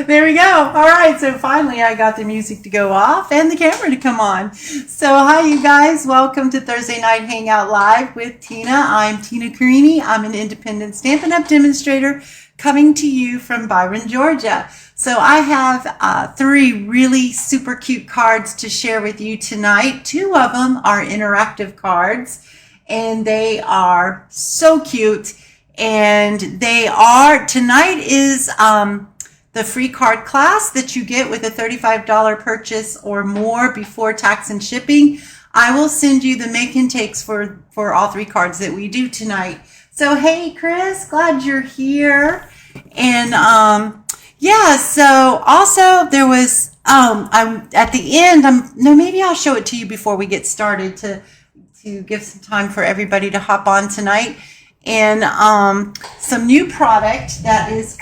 There we go. All right, so finally I got the music to go off and the camera to come on. So hi you guys, welcome to Thursday Night Hangout Live with Tina. I'm Tina Carini. I'm an independent Stampin' Up! Demonstrator coming to you from Byron, Georgia. So I have 3 really super cute cards to share with you tonight. 2 of them are interactive cards and they are so cute. And tonight is the free card class that you get with a $35 purchase or more before tax and shipping. I will send you the make and takes for all 3 cards that we do tonight. So hey Chris, glad you're here. And yeah, so also there was I'm at the end, maybe I'll show it to you before we get started to give some time for everybody to hop on tonight. And some new product that is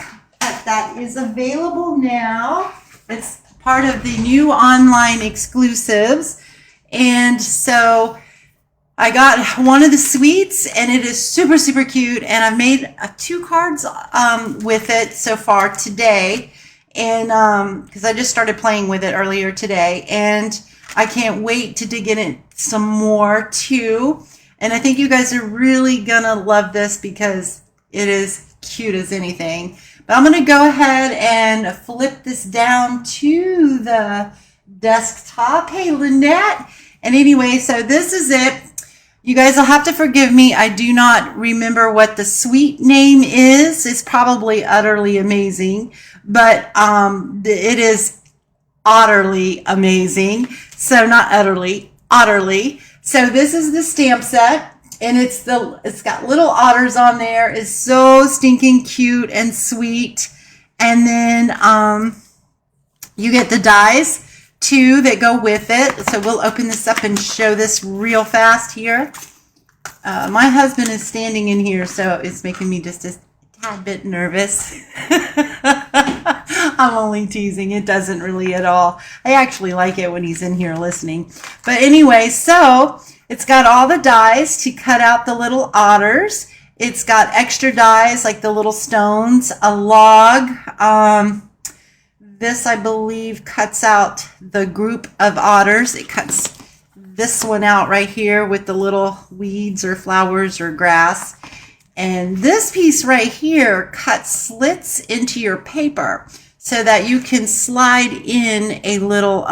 available now. It's part of the new online exclusives. And so I got one of the suites and it is super, super cute. And I've made 2 cards with it so far today. And because I just started playing with it earlier today. And I can't wait to dig in it some more too. And I think you guys are really gonna love this because it is cute as anything. But I'm gonna go ahead and flip this down to the desktop. Hey, Lynette. And anyway, so this is it. You guys will have to forgive me. I do not remember what the suite name is. It's probably Utterly Amazing, but it is utterly amazing. So not utterly, utterly. So this is the stamp set, and it's got little otters on there. It's so stinking cute and sweet. And then you get the dies too that go with it. So we'll open this up and show this real fast here. My husband is standing in here, so it's making me just a tad bit nervous. I'm only teasing. It doesn't really at all. I actually like it when he's in here listening. But anyway, so it's got all the dies to cut out the little otters. It's got extra dies like the little stones, a log. This, I believe, cuts out the group of otters. It cuts this one out right here with the little weeds or flowers or grass. And this piece right here cuts slits into your paper so that you can slide in a little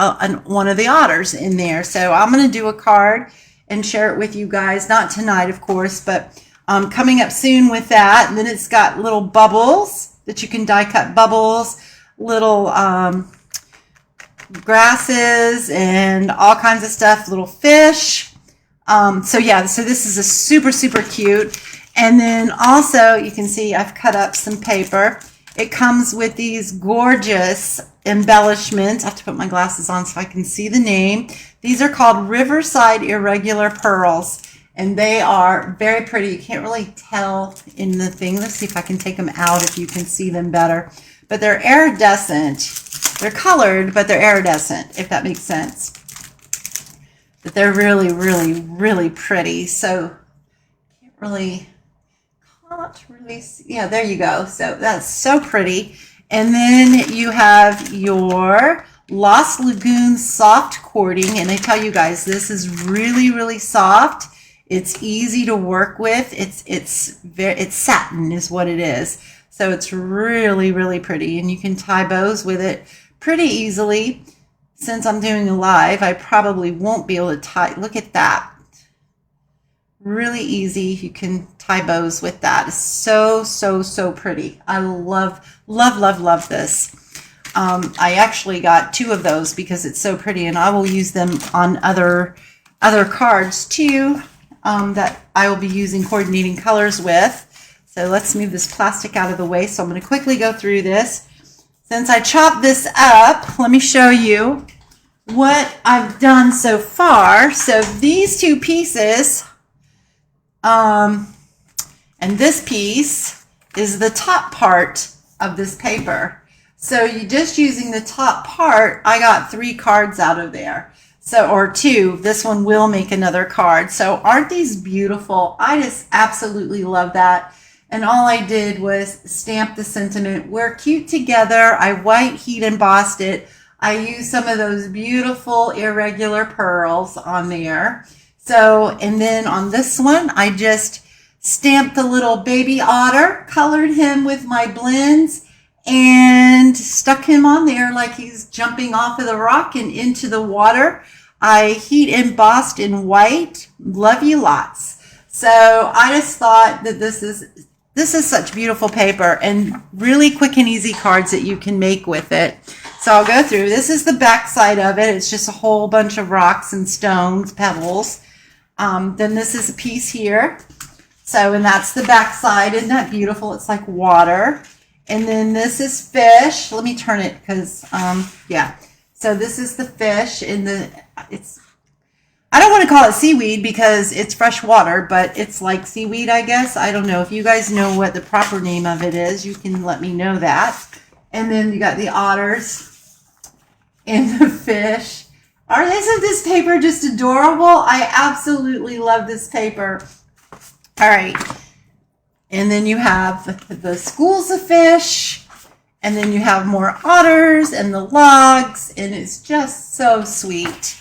one of the otters in there. So I'm going to do a card and share it with you guys. Not tonight, of course, but coming up soon with that. And then it's got little bubbles that you can die cut bubbles, little grasses and all kinds of stuff, little fish. So yeah, so this is a super, super cute. And then also you can see I've cut up some paper. It comes with these gorgeous embellishments. I have to put my glasses on so I can see the name. These are called Riverside Irregular Pearls, and they are very pretty. You can't really tell in the thing. Let's see if I can take them out if you can see them better. But they're iridescent. They're colored, but they're iridescent, if that makes sense. But they're really, really, really pretty. So can't really see. Yeah, there you go. So that's so pretty. And then you have your Lost Lagoon soft cording, and I tell you guys, this is really, really soft. It's easy to work with. It's satin is what it is. So it's really, really pretty, and you can tie bows with it pretty easily. Since I'm doing a live, I probably won't be able to tie. Look at that. Really easy. You can tie bows with that. It's so, so, so pretty. I love, love, love, love this. I actually got 2 of those because it's so pretty, and I will use them on other cards too that I will be using coordinating colors with. So let's move this plastic out of the way. So I'm going to quickly go through this. Since I chopped this up, let me show you what I've done so far. So these 2 pieces, and this piece is the top part of this paper. So you just using the top part, I got 3 cards out of there. So, or 2, this one will make another card. So aren't these beautiful? I just absolutely love that. And all I did was stamp the sentiment, "We're cute together." I white heat embossed it. I used some of those beautiful irregular pearls on there. So, and then on this one, I just stamped the little baby otter, colored him with my blends, and stuck him on there like he's jumping off of the rock and into the water. I heat embossed in white. Love you lots. So I just thought that this is such beautiful paper and really quick and easy cards that you can make with it. So I'll go through. This is the back side of it. It's just a whole bunch of rocks and stones, pebbles. Then this is a piece here. So, and that's the back side. Isn't that beautiful? It's like water. And then this is fish. Let me turn it because, yeah. So this is the fish in the, I don't want to call it seaweed because it's fresh water, but it's like seaweed, I guess. I don't know. If you guys know what the proper name of it is, you can let me know that. And then you got the otters and the fish. Isn't this paper just adorable? I absolutely love this paper. All right. And then you have the schools of fish. And then you have more otters and the logs. And it's just so sweet.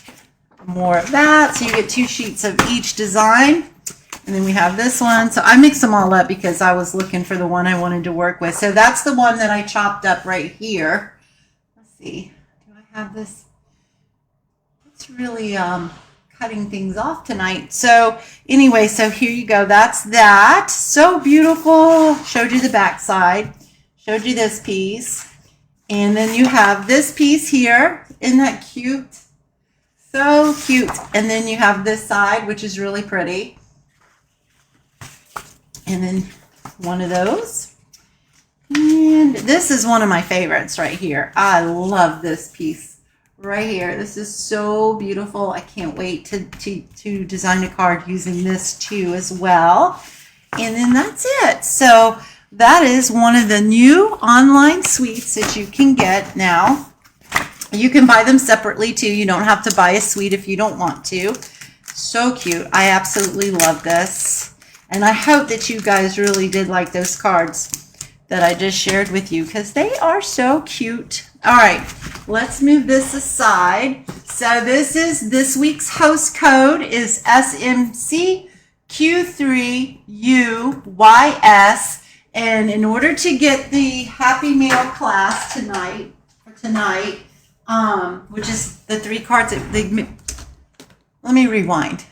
More of that. So you get 2 sheets of each design. And then we have this one. So I mixed them all up because I was looking for the one I wanted to work with. So that's the one that I chopped up right here. Let's see. Do I have this? It's really cutting things off tonight. So anyway, so here you go. That's that. So beautiful. Showed you the back side. Showed you this piece. And then you have this piece here. Isn't that cute? So cute. And then you have this side, which is really pretty. And then one of those. And this is one of my favorites right here. I love this piece right here. This is so beautiful. I can't wait to design a card using this too as well. And then that's it. So that is one of the new online suites that you can get now. You can buy them separately too. You don't have to buy a suite if you don't want to. So cute. I absolutely love this. And I hope that you guys really did like those cards that I just shared with you because they are so cute. All right, let's move this aside. So this week's host code is SMCQ3UYS. And in order to get the Happy Mail class tonight, which is the 3 cards that let me rewind.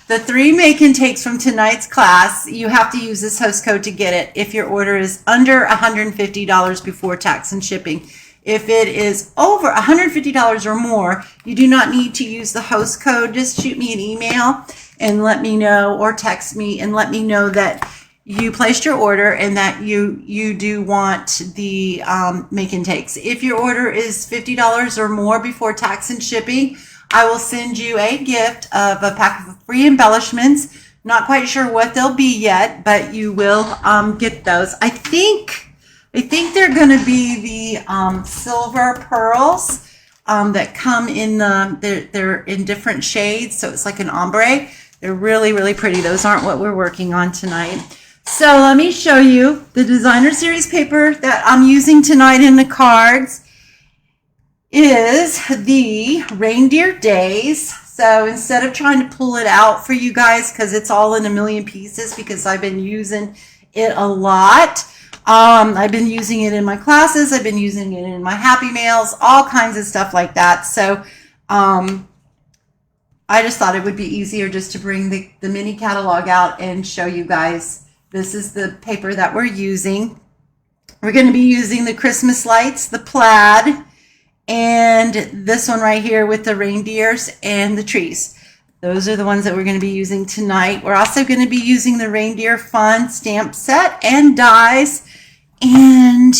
The 3 make and takes from tonight's class, you have to use this host code to get it if your order is under $150 before tax and shipping. If it is over $150 or more, you do not need to use the host code. Just shoot me an email and let me know, or text me and let me know that you placed your order and that you do want the make and takes. If your order is $50 or more before tax and shipping, I will send you a gift of a pack of free embellishments. Not quite sure what they'll be yet, but you will get those. I think they're going to be the silver pearls that come in they're in different shades, so it's like an ombre. They're really, really pretty. Those aren't what we're working on tonight. So let me show you the designer series paper that I'm using tonight in the cards. Is the Reindeer Days. So instead of trying to pull it out for you guys because it's all in a million pieces because I've been using it a lot. I've been using it in my classes. I've been using it in my Happy Mails, all kinds of stuff like that. So I just thought it would be easier just to bring the mini catalog out and show you guys. This is the paper that we're using. We're going to be using the Christmas lights, the plaid, and this one right here with the reindeers and the trees. Those are the ones that we're going to be using tonight. We're also going to be using the Reindeer Fun stamp set and dies. And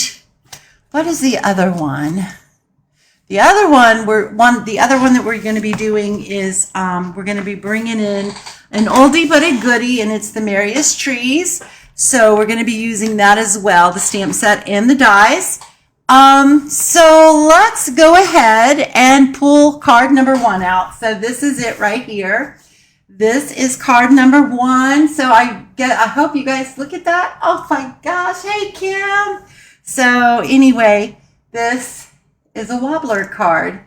what is the other one? The other one that we're going to be doing is we're going to be bringing in an oldie but a goodie, and it's the Merriest Trees. So we're going to be using that as well, the stamp set and the dies. So let's go ahead and pull card number 1 out. So this is it right here. This is card number 1. So I hope you guys look at that. Oh my gosh. Hey, Kim. So anyway, this is a Wobbler card.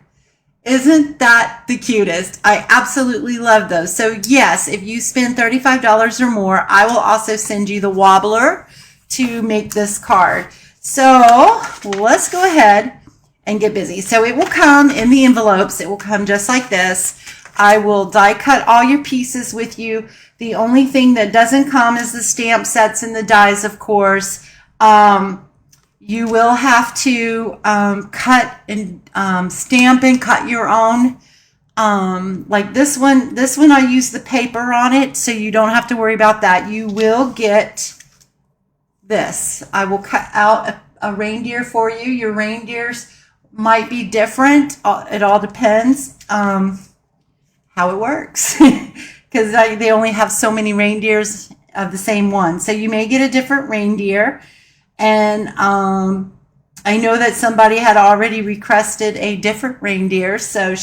Isn't that the cutest? I absolutely love those. So yes, if you spend $35 or more, I will also send you the Wobbler to make this card. So let's go ahead and get busy. So it will come in the envelopes. It will come just like this. I will die cut all your pieces with you. The only thing that doesn't come is the stamp sets and the dies, of course. You will have to cut and stamp and cut your own. Like this one I use the paper on it, so you don't have to worry about that. You will get this. I will cut out a reindeer for you. Your reindeers might be different. It all depends how it works, because they only have so many reindeers of the same one. So you may get a different reindeer. And I know that somebody had already requested a different reindeer, so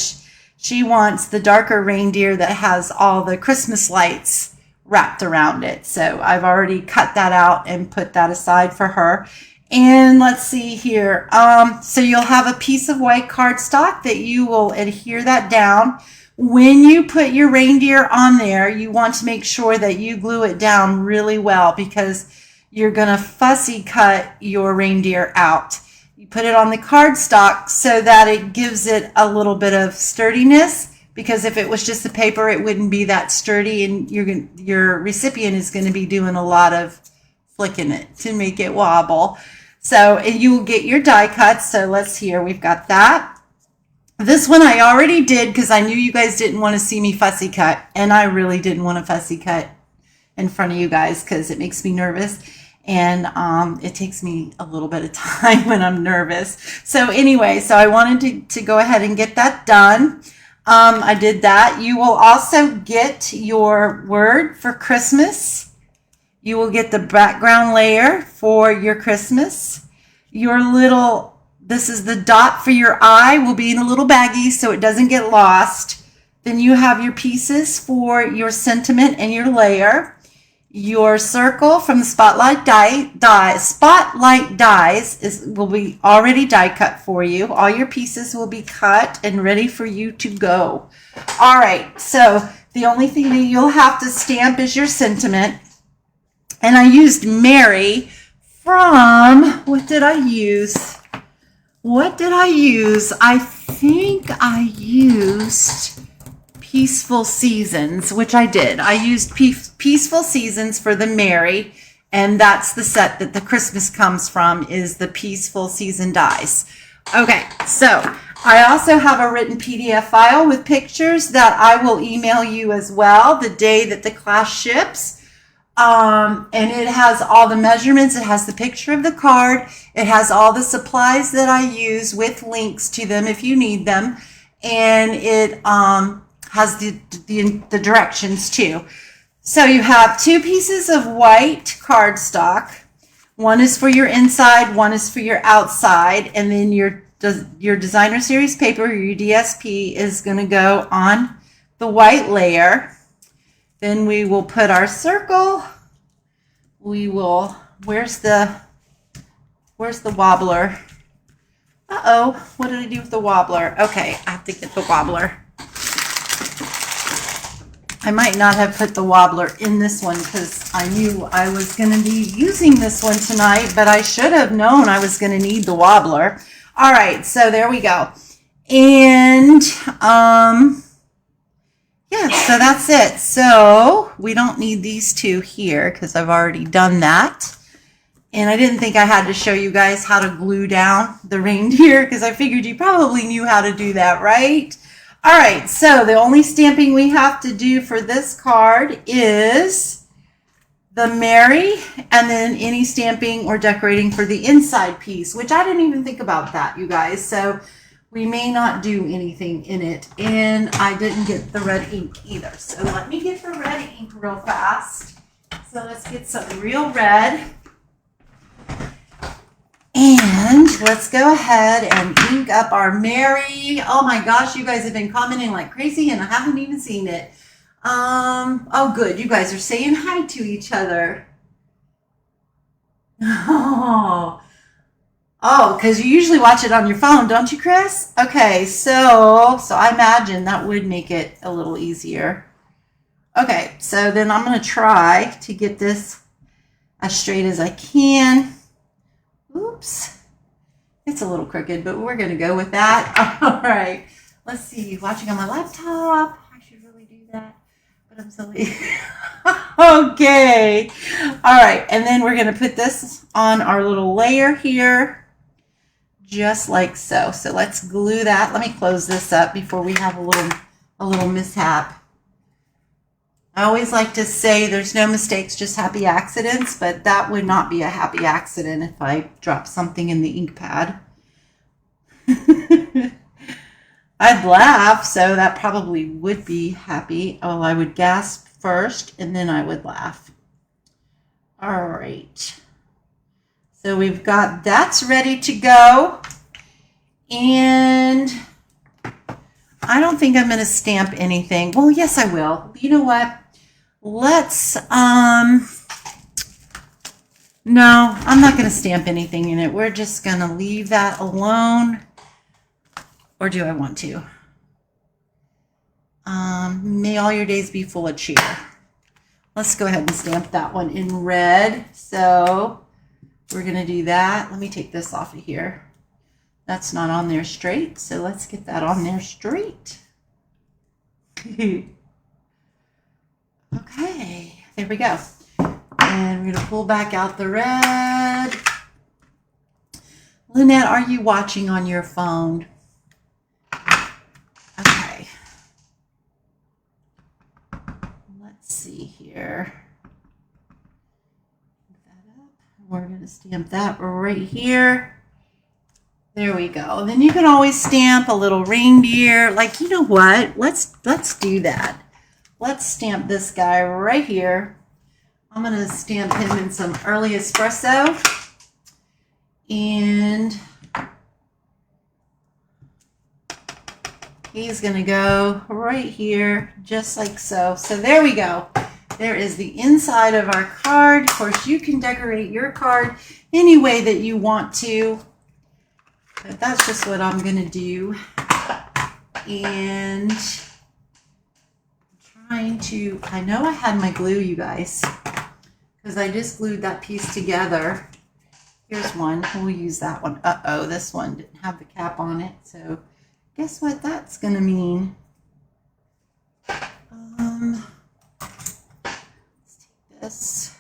she wants the darker reindeer that has all the Christmas lights wrapped around it. So I've already cut that out and put that aside for her. And let's see here. So you'll have a piece of white cardstock that you will adhere that down. When you put your reindeer on there, you want to make sure that you glue it down really well, because you're going to fussy cut your reindeer out. You put it on the cardstock so that it gives it a little bit of sturdiness, because if it was just the paper, it wouldn't be that sturdy, and your recipient is going to be doing a lot of flicking it to make it wobble. So, and you will get your die cuts. So let's hear, we've got that. This one I already did because I knew you guys didn't want to see me fussy cut, and I really didn't want to fussy cut in front of you guys because it makes me nervous, and it takes me a little bit of time when I'm nervous. So anyway, so I wanted to go ahead and get that done. I did that. You will also get your word for Christmas. You will get the background layer for your Christmas. Your little, this is the dot for your eye, will be in a little baggie so it doesn't get lost. Then you have your pieces for your sentiment and your layer. Your circle from the Spotlight dies will be already die cut for you. All your pieces will be cut and ready for you to go. All right, so the only thing that you'll have to stamp is your sentiment. And I used Mary from, what did I use? I think I used Peaceful Seasons, which I did. I used Peaceful Seasons for the Mary, and that's the set that the Christmas comes from, is the Peaceful Season dies. Okay, so I also have a written PDF file with pictures that I will email you as well the day that the class ships. And it has all the measurements. It has the picture of the card. It has all the supplies that I use with links to them if you need them. And it has the directions too. So you have 2 pieces of white cardstock. One is for your inside, one is for your outside. And then your designer series paper, your DSP, is going to go on the white layer. Then we will put our circle. We will, where's the wobbler? Uh-oh, what did I do with the wobbler? Okay, I have to get the wobbler. I might not have put the wobbler in this one because I knew I was going to be using this one tonight, but I should have known I was going to need the wobbler. All right, so there we go. And, yeah, so that's it. So we don't need these 2 here because I've already done that. And I didn't think I had to show you guys how to glue down the reindeer because I figured you probably knew how to do that, right? All right, so the only stamping we have to do for this card is the Mary, and then any stamping or decorating for the inside piece, which I didn't even think about that, you guys. So we may not do anything in it, and I didn't get the red ink either. So let me get the red ink real fast. So let's get some real red. And let's go ahead and ink up our Mary. Oh my gosh, you guys have been commenting like crazy, and I haven't even seen it. Oh, good. You guys are saying hi to each other. Oh, oh, because you usually watch it on your phone, don't you, Chris? Okay, so I imagine that would make it a little easier. Okay, so then I'm going to try to get this as straight as I can. Oops. It's a little crooked, but we're going to go with that. All right. Let's see. Watching on my laptop. I should really do that, but I'm silly. Okay. All right. And then we're going to put this on our little layer here, just like so. So let's glue that. Let me close this up before we have a little mishap. I always like to say there's no mistakes, just happy accidents, but that would not be a happy accident if I dropped something in the ink pad. I'd laugh, so that probably would be happy. Oh, I would gasp first, and then I would laugh. All right. So we've got that's ready to go. And I don't think I'm going to stamp anything. Well, yes, I will. You know what? Let's, no, I'm not going to stamp anything in it. We're just going to leave that alone. Or do I want to? May all your days be full of cheer. Let's go ahead and stamp that one in red. So we're going to do that. Let me take this off of here. That's not on there straight. So let's get that on there straight. Okay, there we go. And we're going to pull back out the red. Lynette, are you watching on your phone? Okay. Let's see here. Put that up. We're going to stamp that right here. There we go. And then you can always stamp a little reindeer. Like, you know what? Let's do that. Let's stamp this guy right here. I'm going to stamp him in some early espresso. And he's going to go right here, just like so. So there we go. There is the inside of our card. Of course, you can decorate your card any way that you want to. But that's just what I'm going to do. And I know I had my glue, you guys, because I just glued that piece together. Here's one. We'll use that one. Uh-oh, this one didn't have the cap on it. So guess what that's going to mean? Let's take this.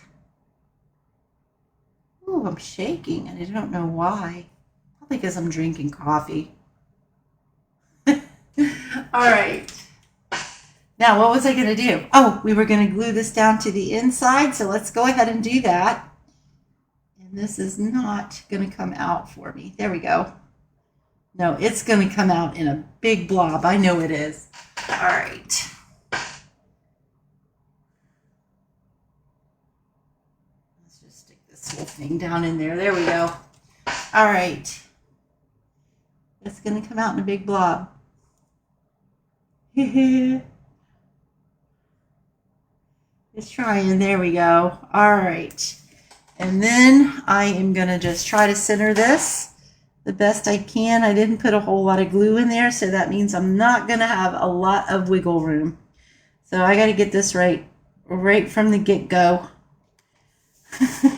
Ooh, I'm shaking, and I don't know why. Probably because I'm drinking coffee. All right. Now, what was I going to do? Oh, we were going to glue this down to the inside, so let's go ahead and do that. And this is not going to come out for me. There we go. No, it's going to come out in a big blob. I know it is. All right. Let's just stick this whole thing down in there. There we go. All right. It's going to come out in a big blob. It's trying. There we go. All right. And then I am going to just try to center this the best I can. I didn't put a whole lot of glue in there, so that means I'm not going to have a lot of wiggle room. So I got to get this right from the get-go.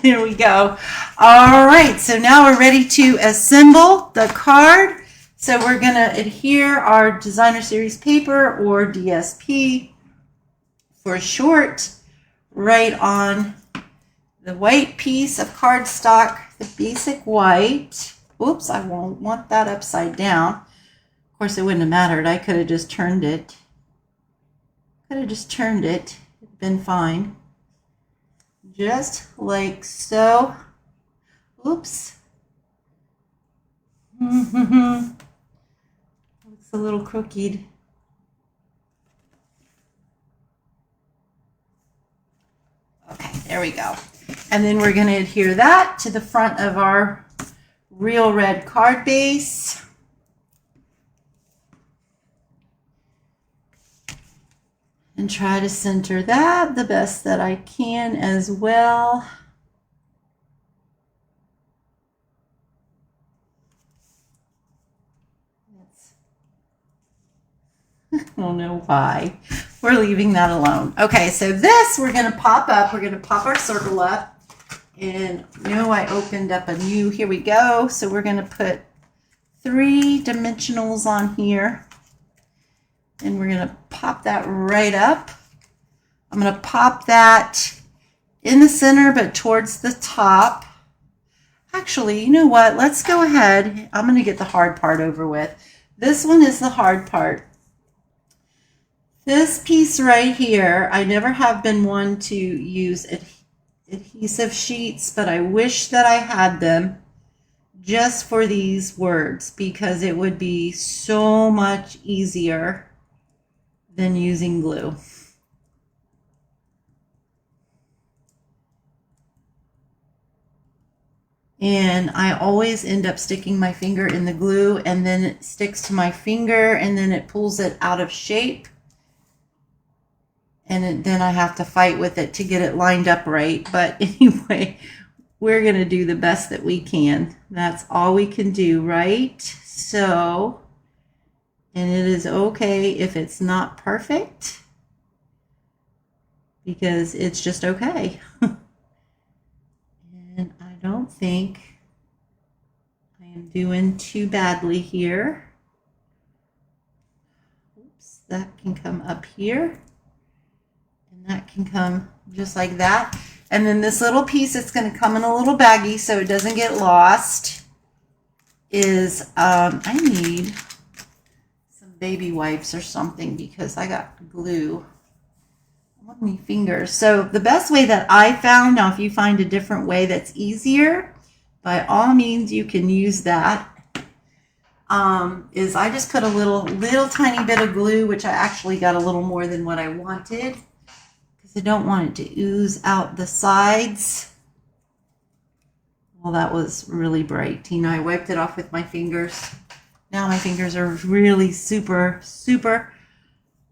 There we go. All right. So now we're ready to assemble the card. So we're going to adhere our Designer Series paper, or DSP for short, right on the white piece of cardstock, the basic white. Oops, I won't want that upside down. Of course, it wouldn't have mattered. I could have just turned it. It'd been fine. Just like so. Oops. Looks a little crooked. Okay, there we go. And then we're going to adhere that to the front of our real red card base. and try to center that the best that I can as well. I don't know why. We're leaving that alone. Okay, so this we're going to pop up. We're going to pop our circle up. And I opened up a new, here we go. So we're going to put 3 dimensionals on here. And we're going to pop that right up. I'm going to pop that in the center, but towards the top. Actually, you know what? Let's go ahead. I'm going to get the hard part over with. This one is the hard part. This piece right here, I never have been one to use adhesive sheets, but I wish that I had them just for these words because it would be so much easier than using glue. And I always end up sticking my finger in the glue and then it sticks to my finger and then it pulls it out of shape. And then I have to fight with it to get it lined up right. But anyway, we're going to do the best that we can. That's all we can do, right? So, and it is okay if it's not perfect because it's just okay. And I don't think I am doing too badly here. Oops, that can come up here. That can come just like that. And then this little piece that's going to come in a little baggie so it doesn't get lost is I need some baby wipes or something because I got glue on my fingers. So the best way that I found, now if you find a different way that's easier, by all means you can use that, is I just put a little tiny bit of glue, which I actually got a little more than what I wanted. I don't want it to ooze out the sides. Well, that was really bright, Tina. I wiped it off with my fingers. Now my fingers are really super, super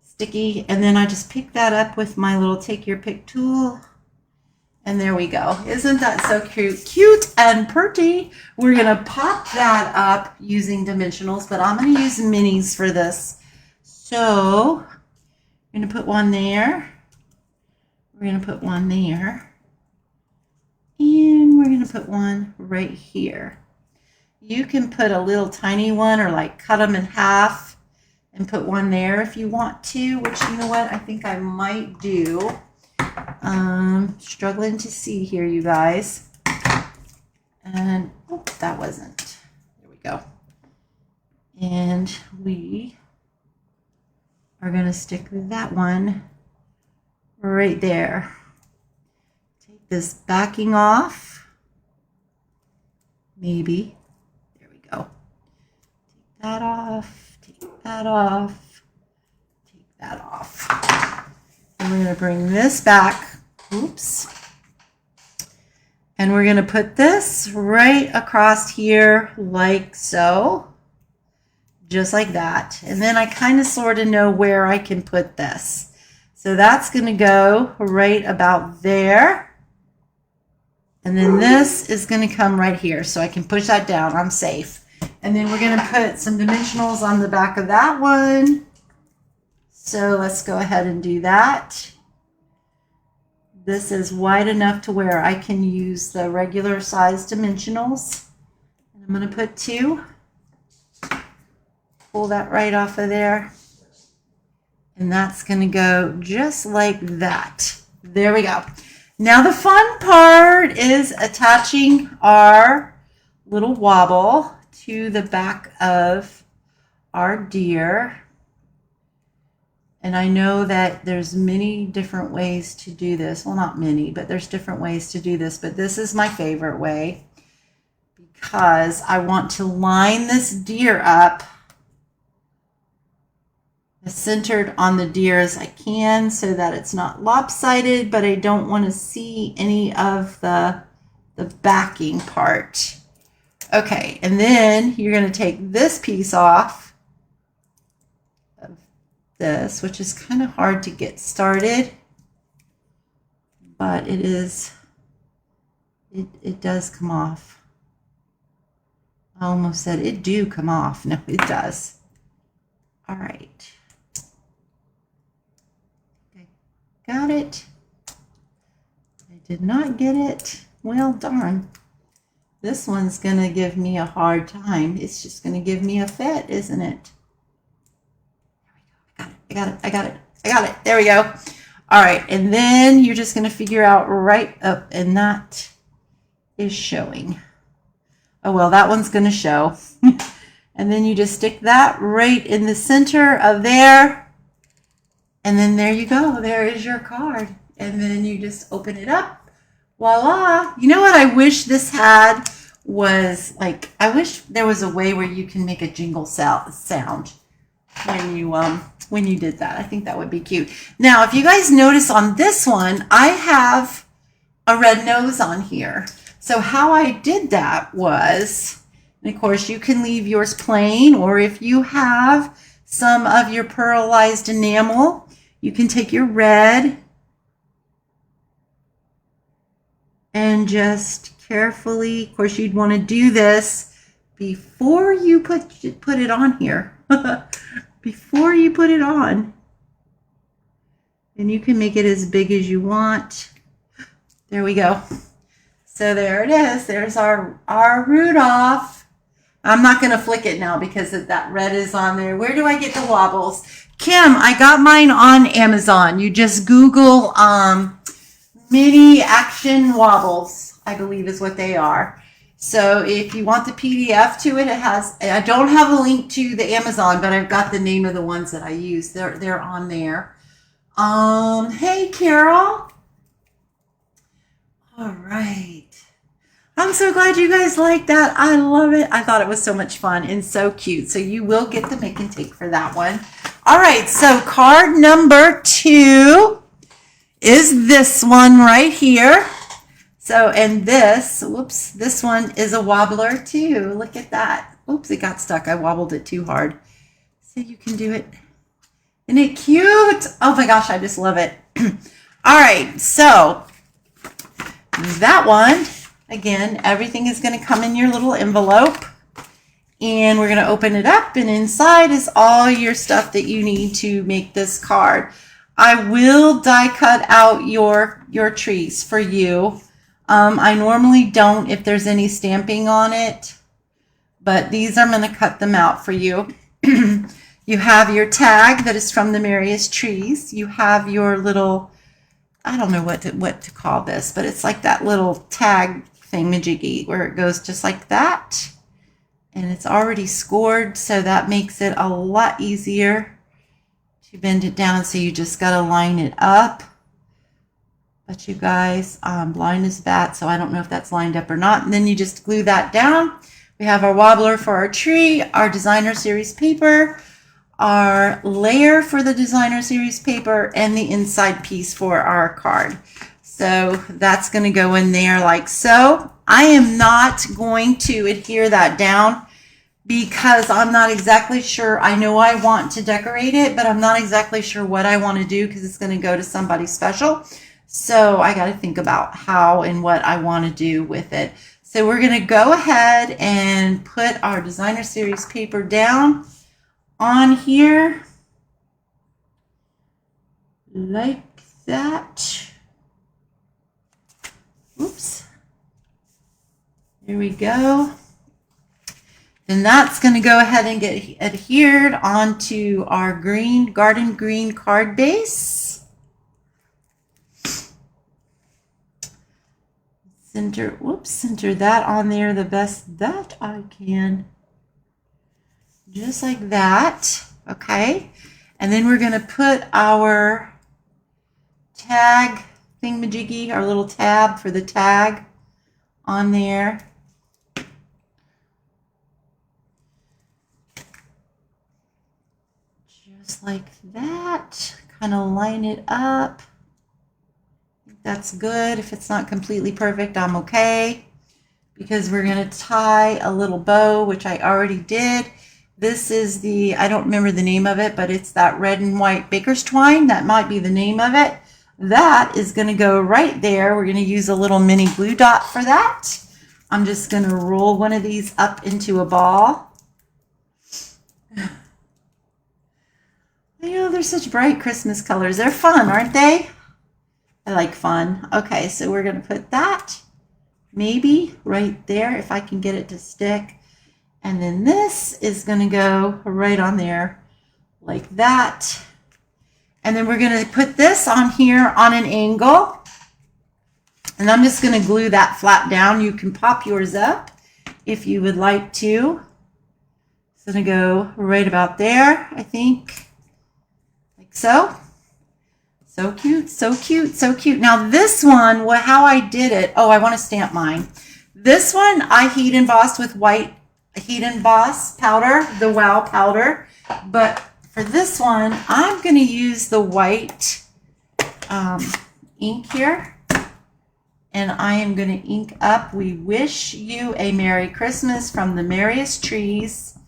sticky. And then I just pick that up with my little take your pick tool. And there we go. Isn't that so cute? Cute and pretty. We're going to pop that up using dimensionals, but I'm going to use minis for this. So I'm going to put one there. We're going to put one there, and we're going to put one right here. You can put a little tiny one or like cut them in half and put one there if you want to, which you know what, I think I might do. Struggling to see here, you guys. And, oh, that wasn't. There we go. And we are going to stick that one right there. Take this backing off. Maybe. There we go. Take that off. Take that off. Take that off. And we're going to bring this back. Oops. And we're going to put this right across here like so. Just like that. And then I kind of sort of know where I can put this. So that's going to go right about there. And then this is going to come right here. So I can push that down. I'm safe. And then we're going to put some dimensionals on the back of that one. So let's go ahead and do that. This is wide enough to where I can use the regular size dimensionals. And I'm going to put 2. Pull that right off of there. And that's going to go just like that. There we go. Now the fun part is attaching our little wobble to the back of our deer. And I know that there's many different ways to do this. Well, not many, but there's different ways to do this. But this is my favorite way because I want to line this deer up as centered on the deer as I can so that it's not lopsided, but I don't want to see any of the backing part. Okay, and then you're going to take this piece off of this, which is kind of hard to get started, but it does come off. I almost said it do come off. No, it does. All right. Okay. Got it. I did not get it. Well, darn. This one's going to give me a hard time. It's just going to give me a fit, isn't it? There we go. I got it. There we go. All right. And then you're just going to figure out right up, and that is showing. Oh, well, that one's going to show. And then you just stick that right in the center of there. And then there you go. There is your card. And then you just open it up. Voila. You know what I wish this had was, like, I wish there was a way where you can make a jingle sound when you did that. I think that would be cute. Now, if you guys notice on this one, I have a red nose on here. So how I did that was, and of course you can leave yours plain, or if you have some of your pearlized enamel, you can take your red and just carefully, of course you'd want to do this before you put it on here. Before you put it on. And you can make it as big as you want. There we go. So there it is. There's our Rudolph. I'm not going to flick it now because that red is on there. Where do I get the wobbles? Kim, I got mine on Amazon. You just Google mini action wobbles, I believe is what they are. So if you want the PDF to it, I don't have a link to the Amazon, but I've got the name of the ones that I use. They're on there. Hey, Carol. All right. I'm so glad you guys like that. I love it. I thought it was so much fun and so cute. So you will get the make and take for that one. All right. So card number 2 is this one right here. So, and this one is a wobbler too. Look at that. Oops, it got stuck. I wobbled it too hard. So you can do it. Isn't it cute? Oh my gosh, I just love it. All right, so that one, again, everything is going to come in your little envelope. And we're going to open it up, and inside is all your stuff that you need to make this card. I will die cut out your trees for you. I normally don't if there's any stamping on it, but these I'm going to cut them out for you. You have your tag that is from the Merriest Trees. You have your little, I don't know what to call this, but it's like that little tag thingamajiggy where it goes just like that. And it's already scored, so that makes it a lot easier to bend it down. So you just got to line it up. But you guys, I'm blind as a bat, so I don't know if that's lined up or not. And then you just glue that down. We have our wobbler for our tree, our designer series paper, our layer for the designer series paper, and the inside piece for our card. So that's going to go in there like so. I am not going to adhere that down because I'm not exactly sure. I know I want to decorate it, but I'm not exactly sure what I want to do because it's going to go to somebody special. So I got to think about how and what I want to do with it. So we're going to go ahead and put our designer series paper down on here like that. Oops. There we go. Then that's going to go ahead and get adhered onto our green garden green card base. Center that on there the best that I can. Just like that. Okay. And then we're going to put our tag thingamajiggy, our little tab for the tag on there. Just like that. Kind of line it up. That's good. If it's not completely perfect, I'm okay. Because we're going to tie a little bow, which I already did. This is the, I don't remember the name of it, but it's that red and white baker's twine. That might be the name of it. That is going to go right there. We're going to use a little mini glue dot for that. I'm just going to roll one of these up into a ball. You know, they're such bright Christmas colors. They're fun, aren't they? I like fun. Okay, so we're going to put that maybe right there if I can get it to stick. And then this is going to go right on there like that. And then we're going to put this on here on an angle. And I'm just going to glue that flat down. You can pop yours up if you would like to. It's going to go right about there, I think. Like so. So cute, so cute, so cute. Now this one, how I did it, oh, I want to stamp mine. This one I heat embossed with white heat emboss powder, the Wow powder. But for this one, I'm going to use the white ink here. And I am going to ink up, "We wish you a Merry Christmas from the merriest trees."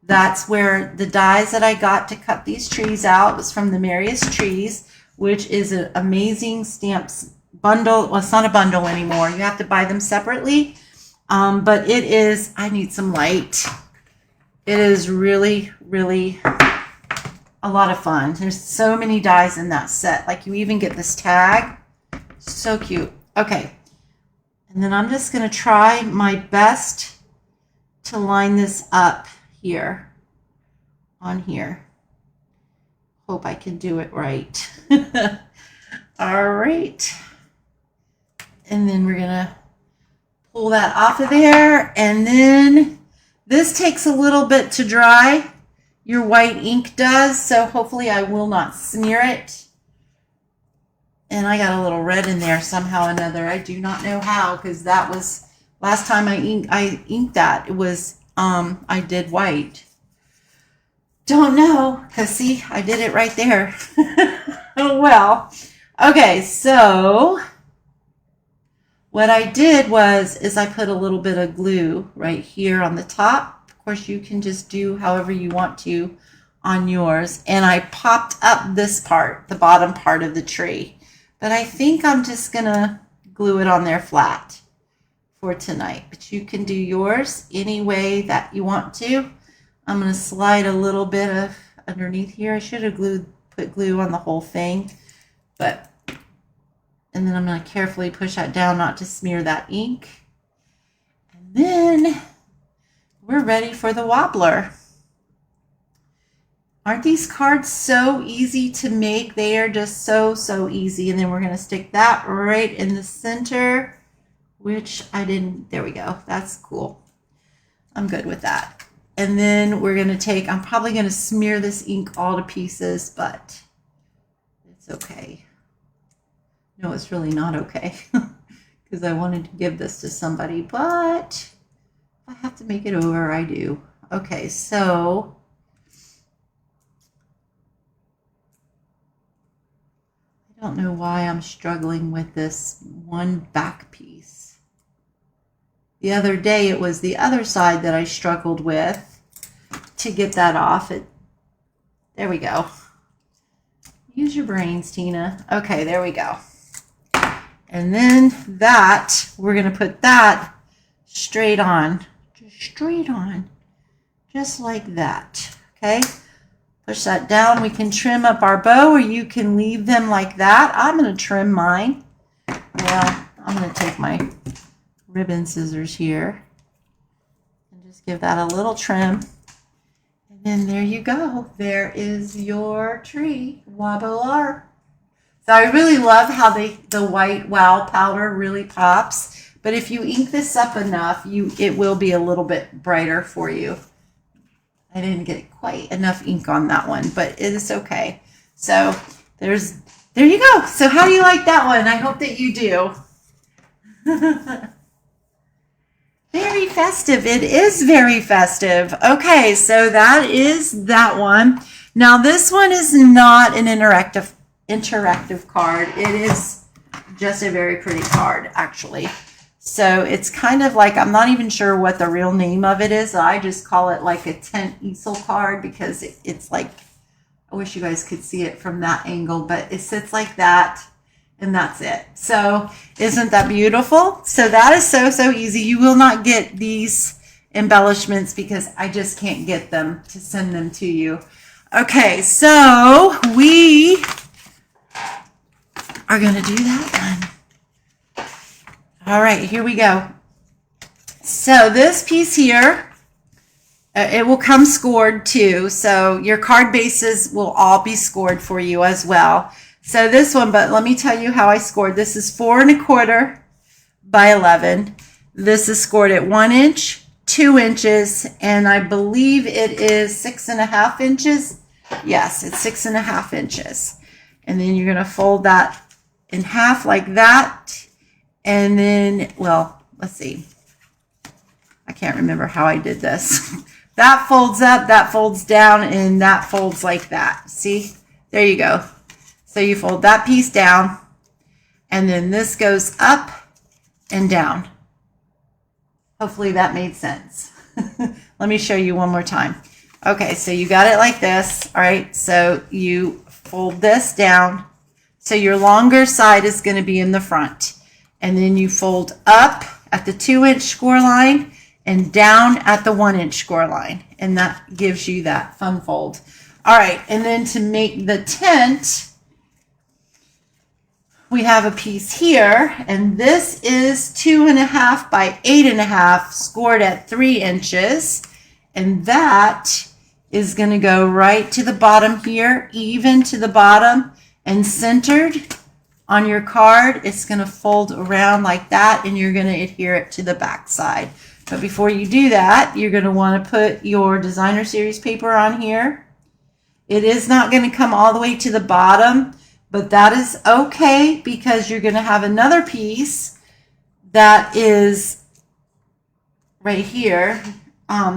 That's where the dies that I got to cut these trees out was from the Merriest Trees, which is an amazing stamps bundle. Well, it's not a bundle anymore. You have to buy them separately. But it is, I need some light. It is really, really a lot of fun. There's so many dies in that set. Like you even get this tag. So cute. Okay. And then I'm just going to try my best to line this up here on here. Hope I can do it right. All right. And then we're going to pull that off of there. And then this takes a little bit to dry. Your white ink does. So hopefully I will not smear it. And I got a little red in there somehow or another. I do not know how, because that was last time I inked that. It was, I did white. Don't know, because see, I did it right there. Oh, well. Okay, so what I did is I put a little bit of glue right here on the top. Of course, you can just do however you want to on yours. And I popped up this part, the bottom part of the tree. But I think I'm just going to glue it on there flat for tonight. But you can do yours any way that you want to. I'm going to slide a little bit of underneath here. I should have put glue on the whole thing. And then I'm going to carefully push that down not to smear that ink. And then we're ready for the Wobbler. Aren't these cards so easy to make? They are just so, so easy. And then we're going to stick that right in the center, which I didn't. There we go. That's cool. I'm good with that. And then we're going to take, I'm probably going to smear this ink all to pieces, but it's okay. No, it's really not okay, because I wanted to give this to somebody, but if I have to make it over, I do. Okay, so I don't know why I'm struggling with this one back piece. The other day, it was the other side that I struggled with to get that off. There we go. Use your brains, Tina. Okay, there we go. And then that, we're going to put that straight on. Just straight on. Just like that. Okay? Push that down. We can trim up our bow, or you can leave them like that. I'm going to trim mine. Well, I'm going to take my ribbon scissors here and just give that a little trim. And then there you go. There is your tree, Wobbler. So I really love how the white Wow powder really pops. But if you ink this up enough, it will be a little bit brighter for you. I didn't get quite enough ink on that one, but it is okay. So there you go. So how do you like that one? I hope that you do. Very festive. It is very festive. Okay, so that is that one. Now this one is not an interactive card. It is just a very pretty card, actually. So it's kind of like, I'm not even sure what the real name of it is. I just call it like a tent easel card because it's like, I wish you guys could see it from that angle, but it sits like that and that's it. So isn't that beautiful? So that is so easy. You will not get these embellishments because I just can't get them to send them to you. Okay, so we are going to do that one. All right, here we go. So this piece here, it will come scored too. So your card bases will all be scored for you as well. So this one, but let me tell you how I scored. This is 4 1/4 by 11. This is scored at 1 inch, 2 inches, and I believe it is 6.5 inches. Yes, it's 6.5 inches. And then you're going to fold that in half like that. And then, well, let's see. I can't remember how I did this. That folds up, that folds down, and that folds like that. See? There you go. So you fold that piece down, and then this goes up and down. Hopefully that made sense. Let me show you one more time. Okay, so you got it like this. All right, so you fold this down. So your longer side is going to be in the front. And then you fold up at the 2 inch score line and down at the 1 inch score line. And that gives you that fun fold. All right, and then to make the tent, we have a piece here, and this is 2.5 by 8.5, scored at 3 inches. And that is going to go right to the bottom here, even to the bottom and centered on your card. It's going to fold around like that, and you're going to adhere it to the back side. But before you do that, you're going to want to put your designer series paper on here. It is not going to come all the way to the bottom, but that is okay because you're going to have another piece that is right here.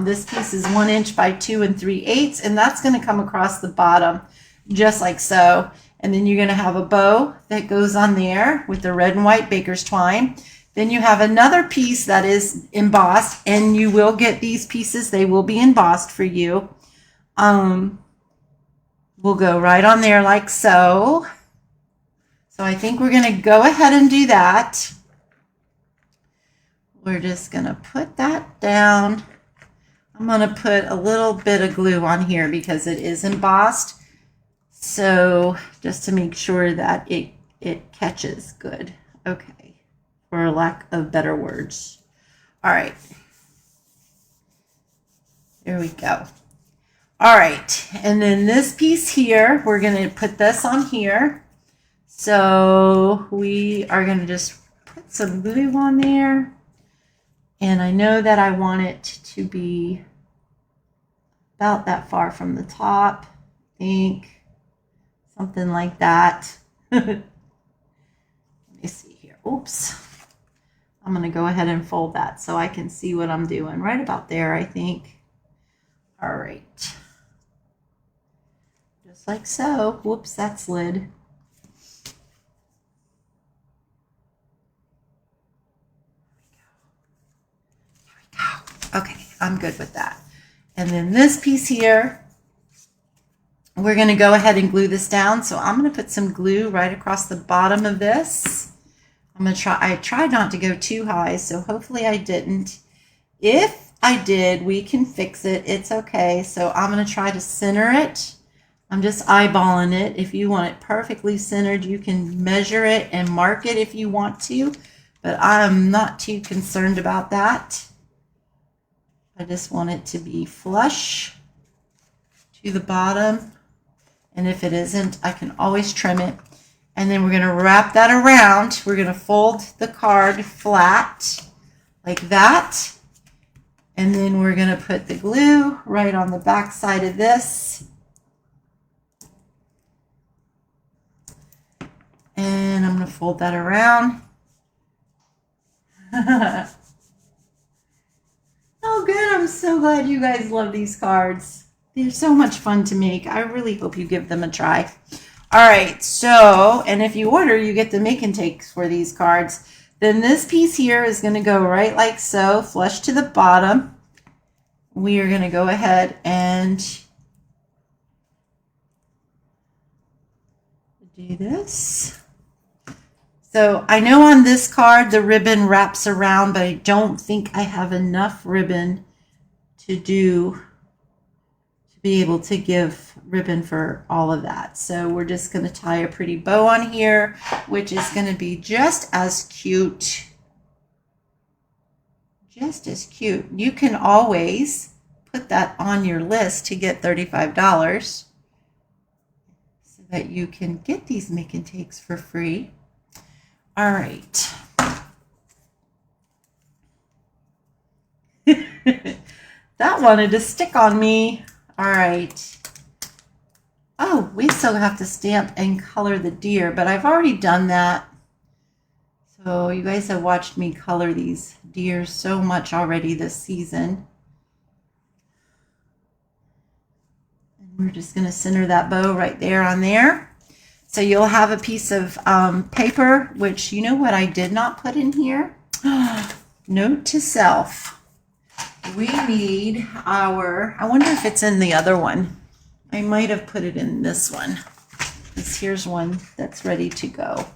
This piece is 1 inch by 2 3/8, and that's going to come across the bottom just like so. And then you're going to have a bow that goes on there with the red and white baker's twine. Then you have another piece that is embossed, and you will get these pieces. They will be embossed for you. We'll go right on there like so. So I think we're going to go ahead and do that. We're just going to put that down. I'm going to put a little bit of glue on here because it is embossed. So just to make sure that it catches good. Okay. For lack of better words. All right. There we go. All right. And then this piece here, we're going to put this on here. So we are going to just put some glue on there. And I know that I want it to be about that far from the top. I think something like that. Let me see here. Oops. I'm going to go ahead and fold that so I can see what I'm doing. Right about there, I think. All right. Just like so. Whoops, that slid. Okay, I'm good with that. And then this piece here, we're going to go ahead and glue this down. So I'm going to put some glue right across the bottom of this. I tried not to go too high, so hopefully I didn't. If I did, we can fix it. It's okay. So I'm going to try to center it. I'm just eyeballing it. If you want it perfectly centered, you can measure it and mark it if you want to, but I'm not too concerned about that. I just want it to be flush to the bottom. And if it isn't, I can always trim it. And then we're going to wrap that around. We're going to fold the card flat like that. And then we're going to put the glue right on the back side of this. And I'm going to fold that around. Oh, good. I'm so glad you guys love these cards. They're so much fun to make. I really hope you give them a try. All right. So, and if you order, you get the make and takes for these cards. Then this piece here is going to go right like so, flush to the bottom. We are going to go ahead and do this. So I know on this card the ribbon wraps around, but I don't think I have enough ribbon to be able to give ribbon for all of that. So we're just going to tie a pretty bow on here, which is going to be just as cute. Just as cute. You can always put that on your list to get $35 so that you can get these make and takes for free. All right. That wanted to stick on me. All right. Oh, we still have to stamp and color the deer, but I've already done that. So you guys have watched me color these deer so much already this season. And we're just going to center that bow right there on there. So you'll have a piece of paper, which you know what I did not put in here? Note to self. We need our, I wonder if it's in the other one. I might have put it in this one. Here's one that's ready to go.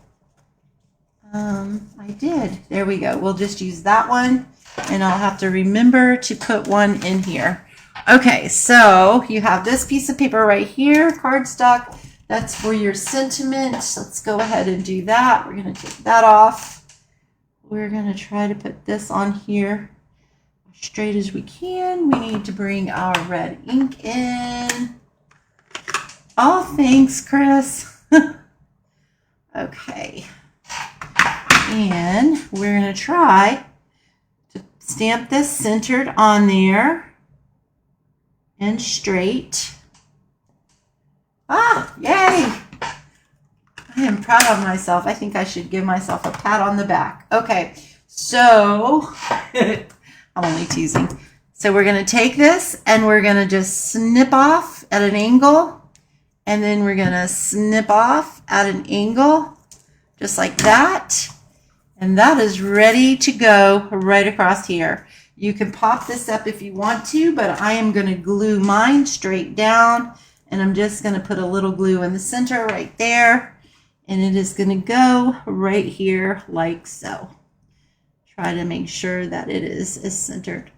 I did. There we go. We'll just use that one, and I'll have to remember to put one in here. Okay, so you have this piece of paper right here, cardstock. That's for your sentiment. Let's go ahead and do that. We're going to take that off. We're going to try to put this on here as straight as we can. We need to bring our red ink in. Oh, thanks, Chris. Okay. And we're going to try to stamp this centered on there and straight. Ah, yay! I am proud of myself. I think I should give myself a pat on the back. Okay, so I'm only teasing. So we're going to take this and we're going to just snip off at an angle, and then we're going to snip off at an angle just like that. And that is ready to go right across here. You can pop this up if you want to, but I am going to glue mine straight down. And I'm just going to put a little glue in the center right there. And it is going to go right here like so. Try to make sure that it is as centered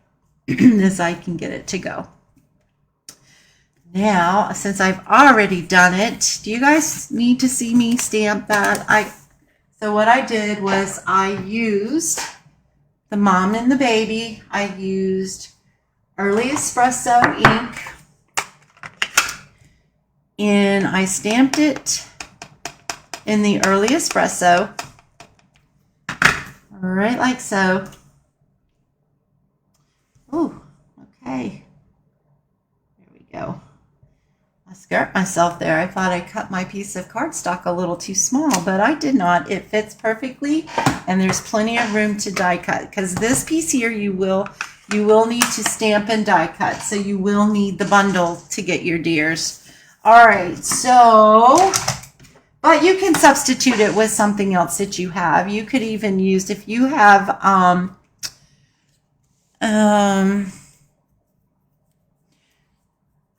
as I can get it to go. Now, since I've already done it, do you guys need to see me stamp that? So what I did was I used the mom and the baby. I used Early Espresso ink. And I stamped it in the Early Espresso, right like so. Oh, okay. There we go. I scared myself there. I thought I cut my piece of cardstock a little too small, but I did not. It fits perfectly, and there's plenty of room to die cut, because this piece here you will need to stamp and die cut, so you will need the bundle to get your deers. All right, so, but you can substitute it with something else that you have. You could even use, if you have,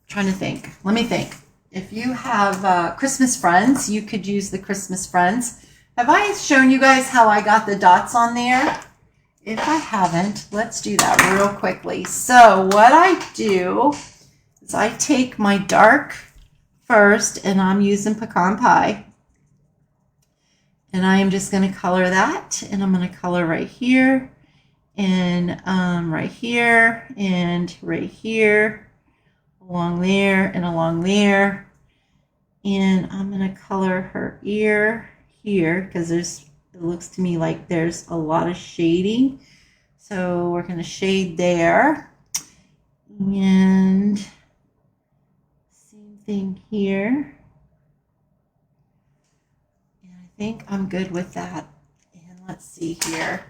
trying to think. Let me think. If you have Christmas Friends, you could use the Christmas Friends. Have I shown you guys how I got the dots on there? If I haven't, let's do that real quickly. So what I do is I take my dark first, and I'm using Pecan Pie. And I am just going to color that, and I'm going to color right here, and right here, and right here, along there, and along there. And I'm going to color her ear here, because it looks to me like there's a lot of shading. So we're going to shade there. And same thing here. And I think I'm good with that. And let's see here.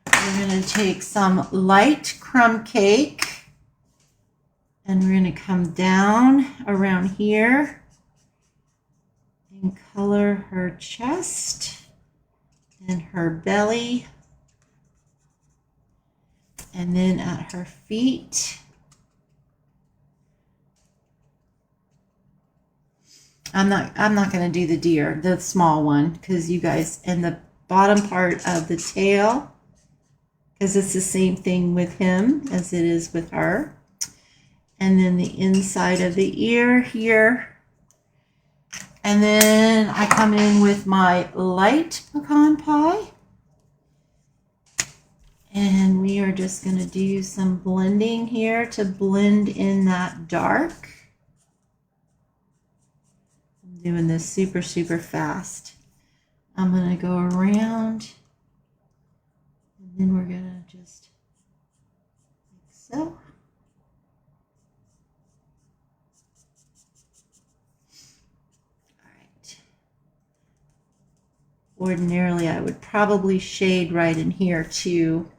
We're going to take some light crumb cake, and we're going to come down around here and color her chest and her belly, and then at her feet. I'm not going to do the deer, the small one, because you guys, and the bottom part of the tail, because it's the same thing with him as it is with her. And then the inside of the ear here. And then I come in with my light pecan pie. And we are just going to do some blending here to blend in that dark. I'm doing this super, super fast. I'm going to go around. And then we're going to just like so. Ordinarily, I would probably shade right in here too,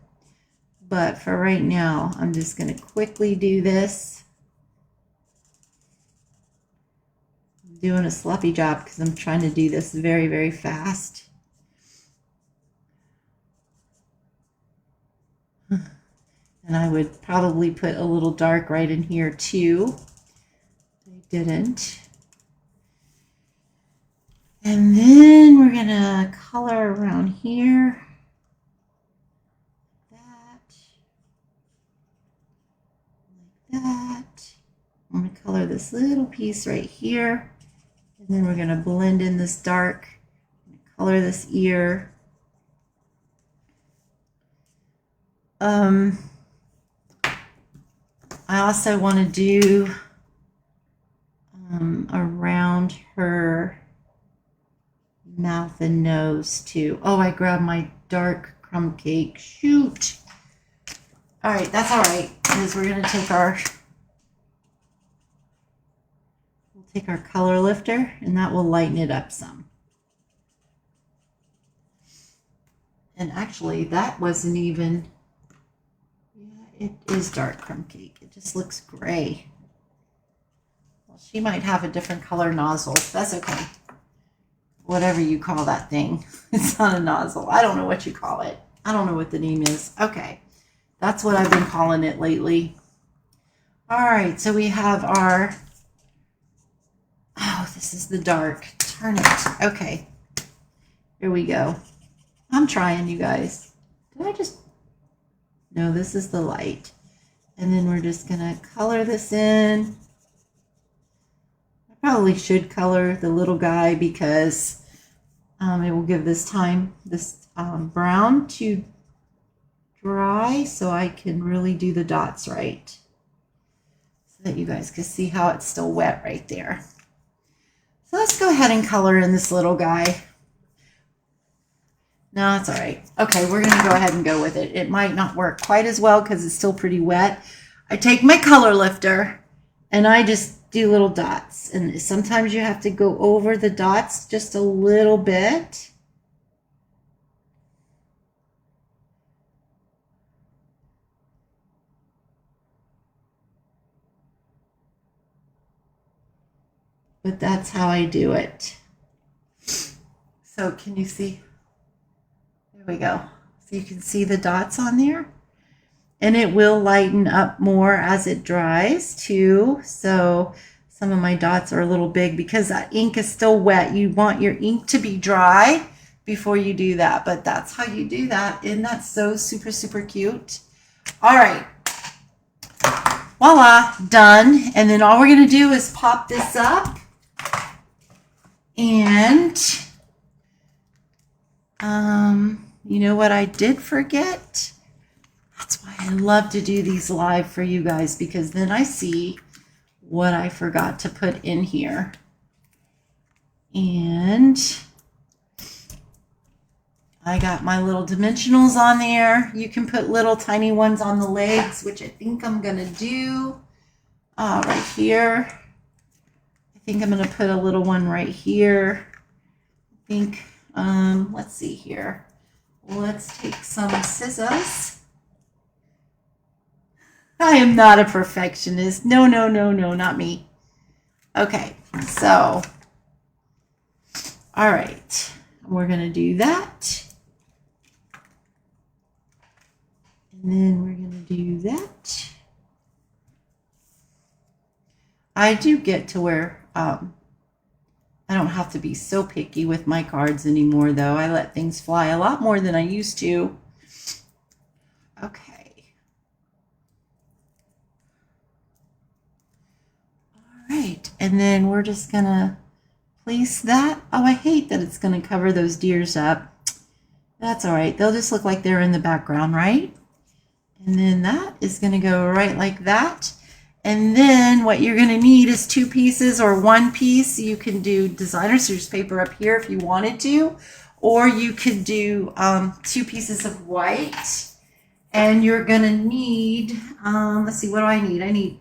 but for right now, I'm just going to quickly do this. I'm doing a sloppy job because I'm trying to do this very, very fast. And I would probably put a little dark right in here too. I didn't. And then we're going to color around here. Like that. I'm going to color this little piece right here. And then we're going to blend in this dark. Color this ear. I also want to do around her mouth and nose too. Oh, I grabbed my dark crumb cake. Shoot. All right, that's all right, because we're going to take our color lifter, and that will lighten it up some. And actually, that wasn't even, yeah, it is dark crumb cake. It just looks gray. Well, she might have a different color nozzle. That's okay. Whatever you call that thing. It's not a nozzle. I don't know what you call it. I don't know what the name is. Okay. That's what I've been calling it lately. All right. So we have our, oh, this is the dark. Turn it. Okay. Here we go. I'm trying, you guys. Did I just, no, this is the light. And then we're just going to color this in. I probably should color the little guy because it will give this brown to dry so I can really do the dots right. So that you guys can see how it's still wet right there. So let's go ahead and color in this little guy. No, it's all right. Okay, we're going to go ahead and go with it. It might not work quite as well because it's still pretty wet. I take my color lifter and I just do little dots, and sometimes you have to go over the dots just a little bit. But that's how I do it. So can you see? There we go. So you can see the dots on there. And it will lighten up more as it dries too. So some of my dots are a little big because that ink is still wet. You want your ink to be dry before you do that. But that's how you do that. Isn't that so super, super cute? All right. Voila, done. And then all we're going to do is pop this up. And you know what I did forget? That's why I love to do these live for you guys, because then I see what I forgot to put in here. And I got my little dimensionals on there. You can put little tiny ones on the legs, which I think I'm going to do right here. I think I'm going to put a little one right here. I think, let's see here. Let's take some scissors. I am not a perfectionist. No, no, no, no, not me. Okay, so, all right. We're going to do that. then we're going to do that. I do get to where I don't have to be so picky with my cards anymore, though. I let things fly a lot more than I used to. Okay. All right. And then we're just going to place that. Oh, I hate that it's going to cover those deers up. That's all right. They'll just look like they're in the background, right? And then that is going to go right like that. And then what you're going to need is 2 pieces or 1 piece. You can do designer scissors paper up here if you wanted to, or you could do 2 pieces of white. And you're going to need, let's see, what do I need? I need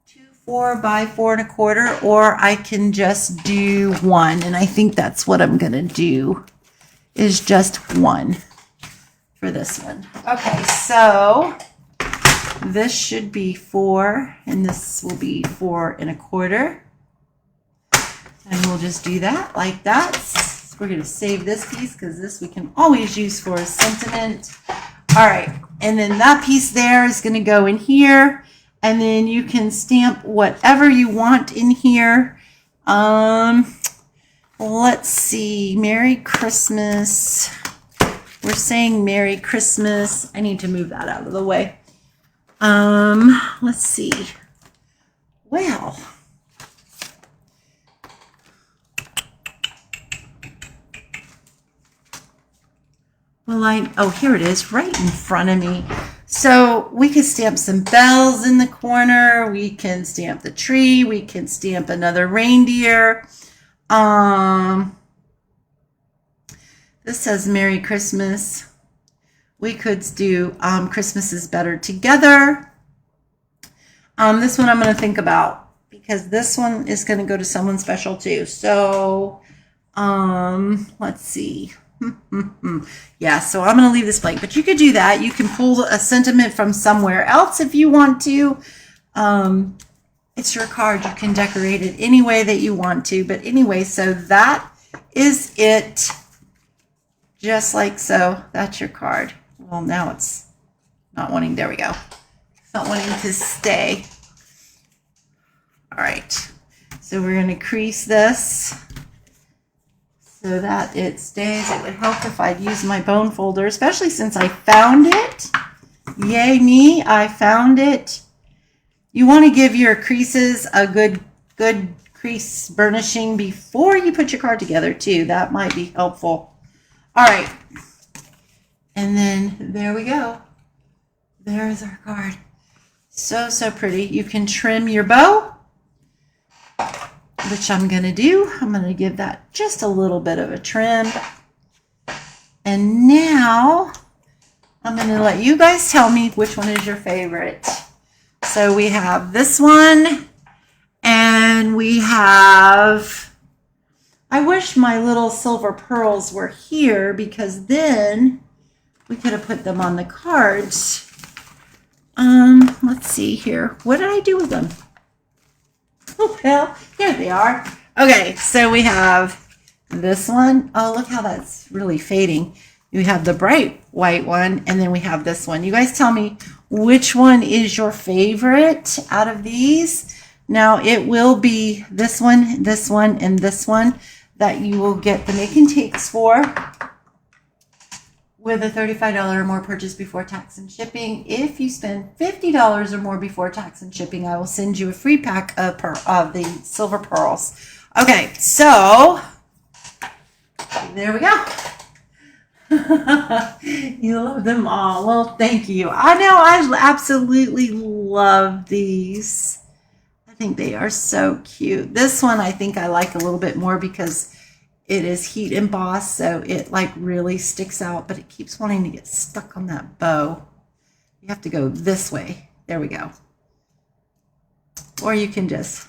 2 4 by 4 1/4, or I can just do 1. And I think that's what I'm going to do, is just 1 for this one. Okay, so this should be 4, and this will be 4 1/4. And we'll just do that like that. So we're going to save this piece because this we can always use for a sentiment. All right, and then that piece there is going to go in here, and then you can stamp whatever you want in here. Let's see, Merry Christmas. We're saying Merry Christmas. I need to move that out of the way. Let's see. Well, oh, here it is, right in front of me. So we could stamp some bells in the corner. We can stamp the tree. We can stamp another reindeer. This says Merry Christmas. We could do Christmas is Better Together. This one I'm going to think about because this one is going to go to someone special too. So let's see. Yeah, so I'm going to leave this blank, but you could do that. You can pull a sentiment from somewhere else if you want to. It's your card. You can decorate it any way that you want to. But anyway, so that is it. Just like so. That's your card. Well, now it's not wanting. There we go. It's not wanting to stay. All right. So we're going to crease this so that it stays. It would help if I'd use my bone folder, especially since I found it. Yay me, I found it. You want to give your creases a good crease burnishing before you put your card together too. That might be helpful. All right. And then there we go. There's our card. So, so pretty. You can trim your bow, which I'm going to do. I'm going to give that just a little bit of a trim. And now I'm going to let you guys tell me which one is your favorite. So we have this one, and we have, I wish my little silver pearls were here because then we could have put them on the cards. Let's see here. What did I do with them? Oh, well, here they are. Okay, so we have this one. Oh, look how that's really fading. You have the bright white one, and then we have this one. You guys tell me which one is your favorite out of these. Now, it will be this one, and this one that you will get the make and takes for with a $35 or more purchase before tax and shipping. If you spend $50 or more before tax and shipping, I will send you a free pack of the silver pearls. Okay, so there we go. You love them all. Well, thank you. I know I absolutely love these. I think they are so cute. This one I think I like a little bit more because it is heat embossed, so it like really sticks out, but it keeps wanting to get stuck on that bow. You have to go this way. There we go. Or you can just,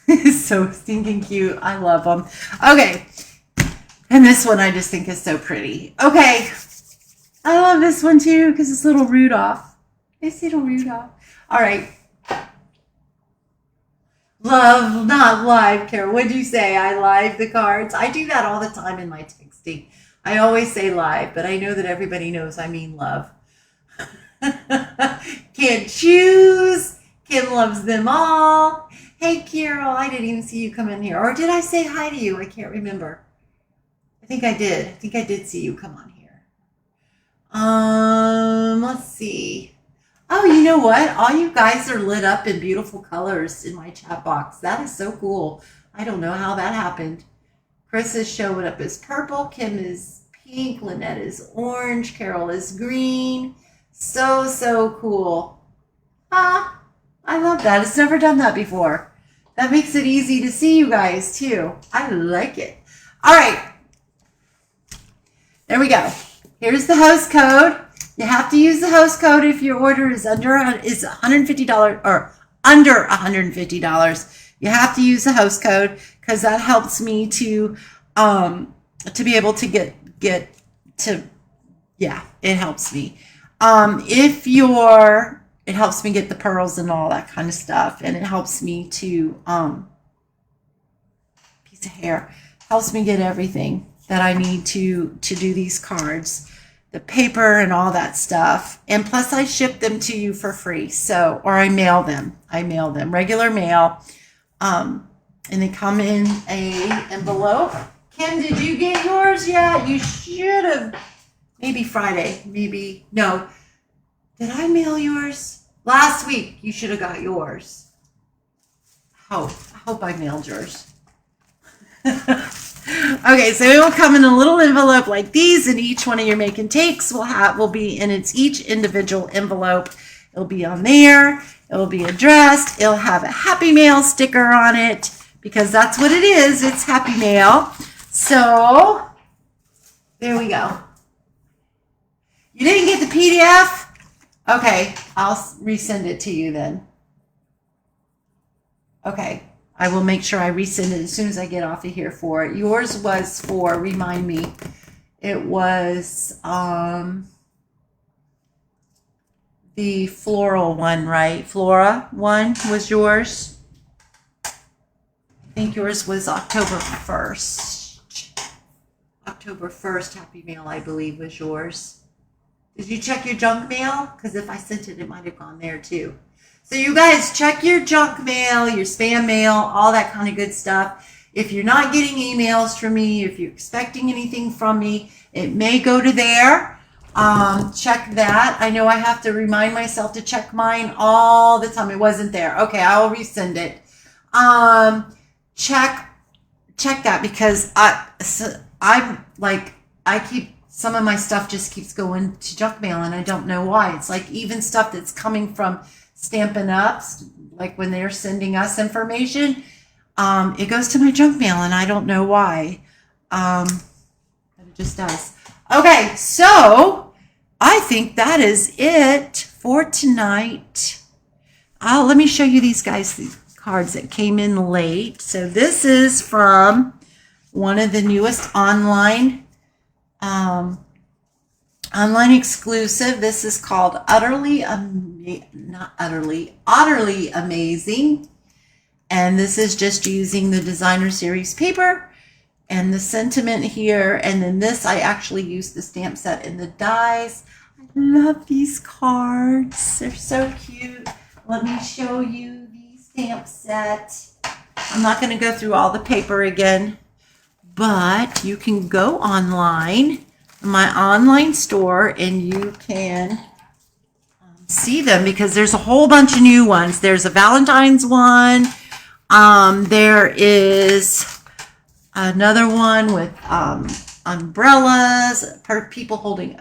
it's so stinking cute. I love them. Okay. And this one I just think is so pretty. Okay. I love this one too because it's little Rudolph. It's little Rudolph. All right. Love, not live, Carol. What'd you say? I live the cards. I do that all the time in my texting. I always say live, but I know that everybody knows I mean love. Can't choose. Kim loves them all. Hey, Carol, I didn't even see you come in here. Or did I say hi to you? I can't remember. I think I did. I think I did see you come on here. Let's see. Oh, you know what? All you guys are lit up in beautiful colors in my chat box. That is so cool. I don't know how that happened. Chris is showing up as purple. Kim is pink. Lynette is orange. Carol is green. So, so cool. Ah, I love that. It's never done that before. That makes it easy to see you guys too. I like it. All right. There we go. Here's the host code. You have to use the host code if your order is $150 or under $150. You have to use the host code because that helps me to be able to get to, yeah, it helps me. It helps me get the pearls and all that kind of stuff, and it helps me to piece of hair, helps me get everything that I need to do these cards, the paper and all that stuff. And plus I ship them to you for free. So, or I mail them regular mail. And they come in a envelope. Kim, did you get yours yet? You should have. Maybe Friday, maybe. No. Did I mail yours? Last week, you should have got yours. I hope I mailed yours. Okay, so it will come in a little envelope like these, and each one of your make and takes will be in its each individual envelope. It'll be on there. It will be addressed. It'll have a Happy Mail sticker on it because that's what it is. It's Happy Mail. So there we go. You didn't get the PDF? Okay, I'll resend it to you then. Okay, I will make sure I resend it as soon as I get off of here for it. Yours was for, remind me, it was the floral one, right? Flora one was yours. I think yours was October 1st. October 1st, Happy Mail, I believe, was yours. Did you check your junk mail? Because if I sent it, it might have gone there too. So you guys check your junk mail, your spam mail, all that kind of good stuff. If you're not getting emails from me, if you're expecting anything from me, it may go to there. Check that. I know I have to remind myself to check mine all the time. It wasn't there. Okay, I'll resend it. Check that because some of my stuff just keeps going to junk mail and I don't know why. It's like even stuff that's coming from Stampin' Up, like when they're sending us information, it goes to my junk mail and I don't know why. But it just does. Okay, so I think that is it for tonight. Let me show you these cards that came in late. So this is from one of the newest online exclusive. This is called Utterly Amazing. And this is just using the designer series paper and the sentiment here. And then this, I actually used the stamp set and the dies. I love these cards. They're so cute. Let me show you the stamp set. I'm not going to go through all the paper again, but you can go online, my online store, and you can see them because there's a whole bunch of new ones. There's a Valentine's one. There is another one with umbrellas, a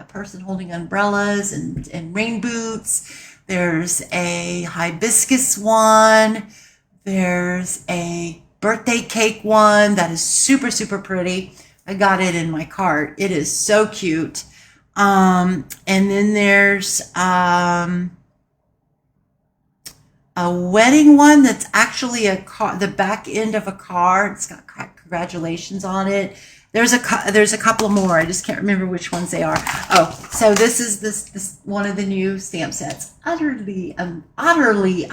person holding umbrellas and rain boots. There's a hibiscus one. There's a birthday cake one that is super, super pretty. I got it in my cart. It is so cute. And then there's a wedding one that's actually a car, the back end of a car. It's got congratulations on it. There's a couple more. I just can't remember which ones they are. Oh, so this is this one of the new stamp sets. Utterly. I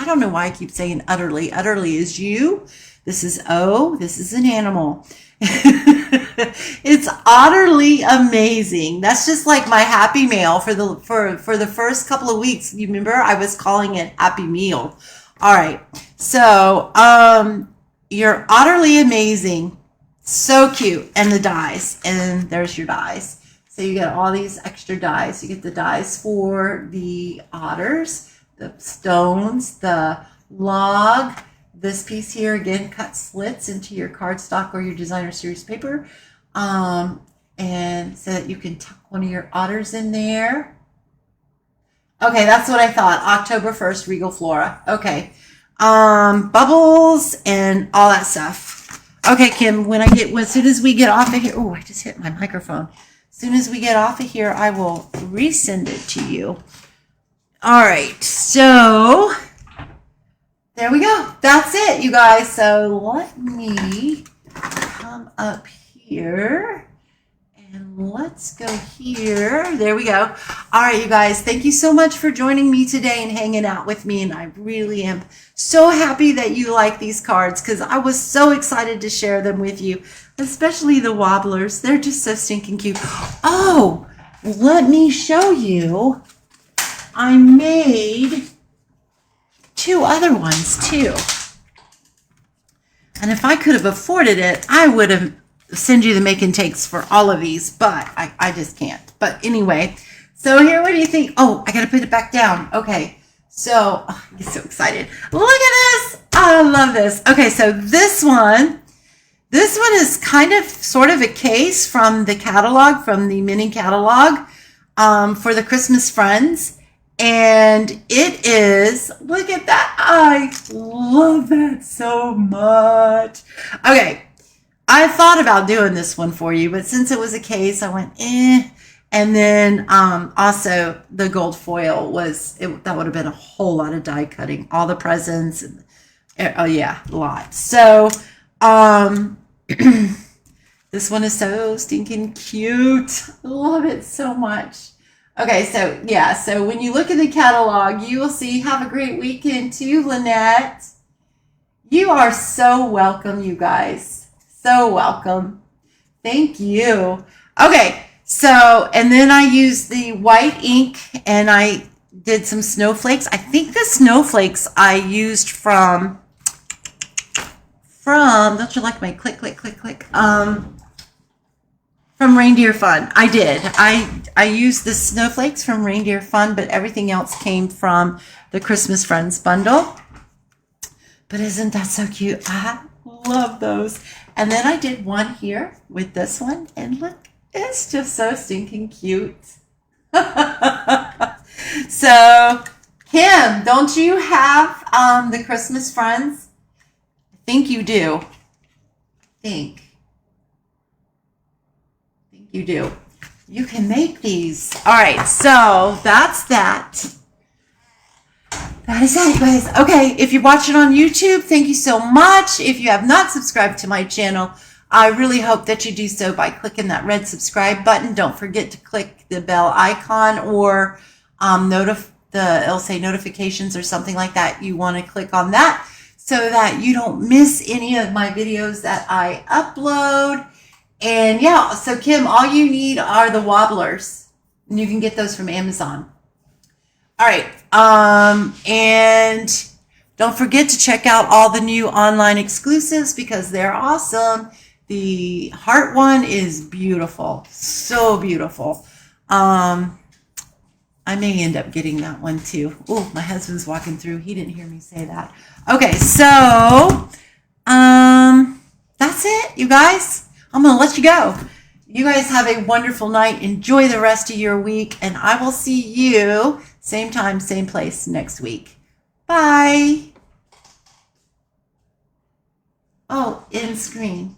don't know why I keep saying utterly. Utterly is you. This is O. This is an animal. It's utterly amazing. That's just like my happy mail for the first couple of weeks. You remember I was calling it Happy Meal. All right. So, you're utterly amazing. So cute. And the dies. And there's your dies. So you get all these extra dies. You get the dies for the otters, the stones, the log. This piece here, again, cuts slits into your cardstock or your designer series paper. And so that you can tuck one of your otters in there. Okay, that's what I thought. October 1st, Regal Flora. Okay. Bubbles and all that stuff. Okay, Kim, as soon as we get off of here, oh, I just hit my microphone. As soon as we get off of here, I will resend it to you. All right, so there we go. That's it, you guys. So let me come up here and let's go here. There we go. All right, you guys, thank you so much for joining me today and hanging out with me. And I really am so happy that you like these cards because I was so excited to share them with you, especially the Wobblers. They're just so stinking cute. Oh, let me show you. I made 2 other ones too. And if I could have afforded it, I would have send you the make and takes for all of these, but I just can't. But anyway, so here, what do you think? Oh, I got to put it back down. Okay. So I get so excited. Look at this. I love this. Okay. So this one is kind of sort of a case from the catalog, from the mini catalog, for the Christmas Friends. And it is, look at that. I love that so much. Okay. I thought about doing this one for you, but since it was a case, I went, eh. And then also the gold foil that would have been a whole lot of die cutting, all the presents. And, oh yeah, a lot. So this one is so stinking cute. I love it so much. Okay, so yeah, so when you look at the catalog, you will see Have a Great Weekend too, Lynette. You are so welcome, you guys. So welcome. Thank you. Okay, so, and then I used the white ink and I did some snowflakes. I think the snowflakes I used from, don't you like my click, click, click, click? From Reindeer Fun. I did. I used the snowflakes from Reindeer Fun, but everything else came from the Christmas Friends bundle. But isn't that so cute? I love those. And then I did one here with this one. And look, it's just so stinking cute. So, Kim, don't you have the Christmas Friends? I think you do. I think you do. You can make these. All right, so that's that. That is it, guys. Okay, if you're watching on YouTube, thank you so much. If you have not subscribed to my channel, I really hope that you do so by clicking that red subscribe button. Don't forget to click the bell icon or it'll say notifications or something like that. You want to click on that so that you don't miss any of my videos that I upload. And yeah, so Kim, all you need are the Wobblers, and you can get those from Amazon. All right, and don't forget to check out all the new online exclusives because they're awesome. The heart one is beautiful, so beautiful. I may end up getting that one too. Oh, my husband's walking through. He didn't hear me say that. Okay, so that's it, you guys. I'm going to let you go. You guys have a wonderful night. Enjoy the rest of your week, and I will see you same time, same place next week. Bye. Oh, end screen.